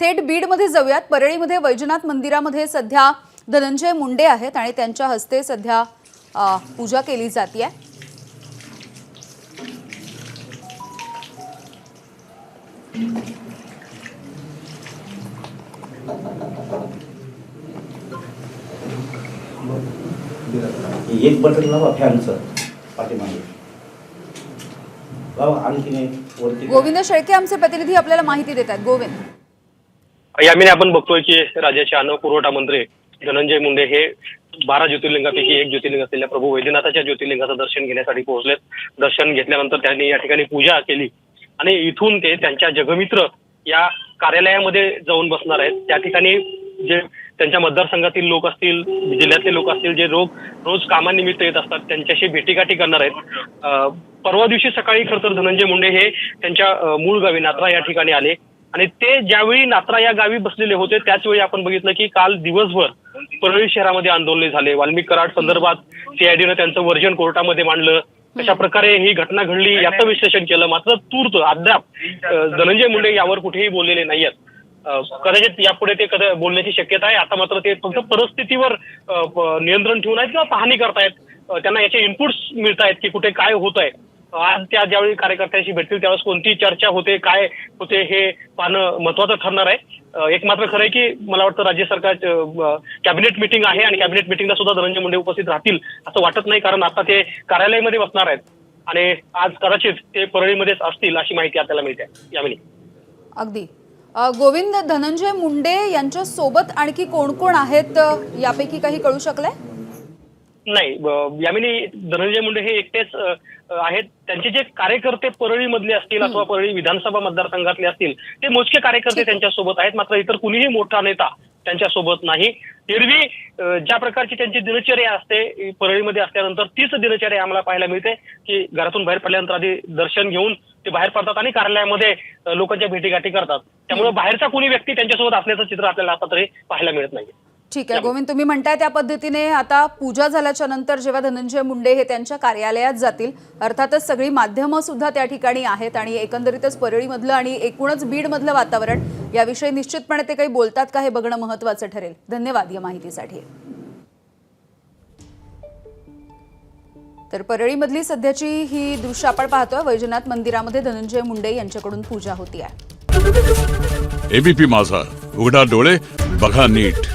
थेट बीडमध्ये जाऊयात। परळीमध्ये वैजनाथ मंदिरामध्ये सध्या धनंजय मुंडे आहेत आणि त्यांच्या हस्ते सध्या पूजा केली जाते। एक बटन लावा फॅनचं पाठीमागे लावा आणखीन एक वरती। गोविंद शेळके आमचे प्रतिनिधी आपल्याला माहिती देतात। गोविंद, यामिनी आपण बघतोय की राज्याचे अन्न पुरवठा मंत्री धनंजय मुंडे हे 12 ज्योतिर्लिंगापैकी एक ज्योतिर्लिंग असलेल्या प्रभू वैद्यनाथाच्या ज्योतिर्लिंगाचं दर्शन घेण्यासाठी पोहोचलेत। दर्शन घेतल्यानंतर त्यांनी या ठिकाणी पूजा केली आणि इथून ते त्यांच्या जगमित्र या कार्यालयामध्ये जाऊन बसणार आहेत। त्या ठिकाणी जे त्यांच्या मतदारसंघातील लोक असतील, जिल्ह्यातले लोक असतील, जे रोज कामानिमित्त येत असतात, त्यांच्याशी भेटीगाठी करणार आहेत। परवा दिवशी सकाळी खरं तर धनंजय मुंडे हे त्यांच्या मूळ गावी नात्रा या ठिकाणी आले आणि ते ज्यावेळी नात्रा या गावी बसलेले होते त्याच वेळी आपण बघितलं की काल दिवसभर परळी शहरामध्ये आंदोलन झाले। वाल्मिक कराड संदर्भात सीआयडीनं त्यांचं वर्जन कोर्टामध्ये मांडलं। कशा प्रकारे ही घटना घडली याचं विश्लेषण केलं। मात्र तूर्त अद्याप धनंजय मुंडे यावर कुठेही बोललेले नाहीयेत। कदाचित यापुढे ते बोलण्याची शक्यता आहे। आता मात्र ते फक्त परिस्थितीवर नियंत्रण ठेवून आहेत किंवा पाहणी करतायत। त्यांना याचे इनपुट्स मिळत आहेत की कुठे काय होत आहे। आज त्या ज्यावेळी कार्यकर्त्यांशी भेटतील त्यावेळेस कोणती चर्चा होते, काय होते हे पाहणं महत्वाचं ठरणार आहे। एक मात्र खरं आहे की मला वाटतं राज्य सरकार कॅबिनेट मिटिंग आहे आणि कॅबिनेट मिटिंगला सुद्धा धनंजय मुंडे उपस्थित राहतील असं वाटत नाही, कारण आता ते कार्यालयामध्ये बसणार आहेत आणि आज कदाचित ते परळीमध्येच असतील अशी माहिती आपल्याला मिळते। यामिनी, अगदी गोविंद, धनंजय मुंडे यांच्या सोबत आणखी कोण कोण आहेत यापैकी काही कळू शकलंय? नाही यामिनी, धनंजय मुंडे हे एकटेच आहेत। त्यांचे जे कार्यकर्ते परळी मधले असतील अथवा परळी विधानसभा मतदारसंघातले असतील ते मोजके कार्यकर्ते त्यांच्या सोबत आहेत। मात्र इतर कुणीही मोठा नेता त्यांच्या सोबत नाही। एरवी ज्या प्रकारची त्यांची दिनचर्या असते परळीमध्ये असल्यानंतर तीच दिनचर्या आम्हाला पाहायला मिळते की घरातून बाहेर पडल्यानंतर आधी दर्शन घेऊन ते बाहेर पडतात आणि कार्यालयामध्ये लोकांच्या भेटीगाठी करतात। त्यामुळे बाहेरचा कोणी व्यक्ती त्यांच्यासोबत असल्याचं चित्र आपल्याला आता तरी पाहायला मिळत नाही। ठीक आहे गोविंद, तुम्ही म्हणताय त्या पद्धतीने आता पूजा झाल्याच्या नंतर जेव्हा धनंजय मुंडे हे त्यांच्या कार्यालयात जातील, अर्थातच सगळी माध्यमं सुद्धा त्या ठिकाणी आहेत आणि एकंदरीतच परळीमधलं आणि एकूणच बीडमधलं वातावरण याविषयी निश्चितपणे ते काही बोलतात का हे बघणं महत्त्वाचं ठरेल। धन्यवाद या माहितीसाठी। तर परळीमधली सध्याची ही दृश्य आपण पाहतोय। वैजनाथ मंदिरामध्ये धनंजय मुंडे यांच्याकडून पूजा होती आहे। एबीपी माझा, उघडा डोळे बघा नीट।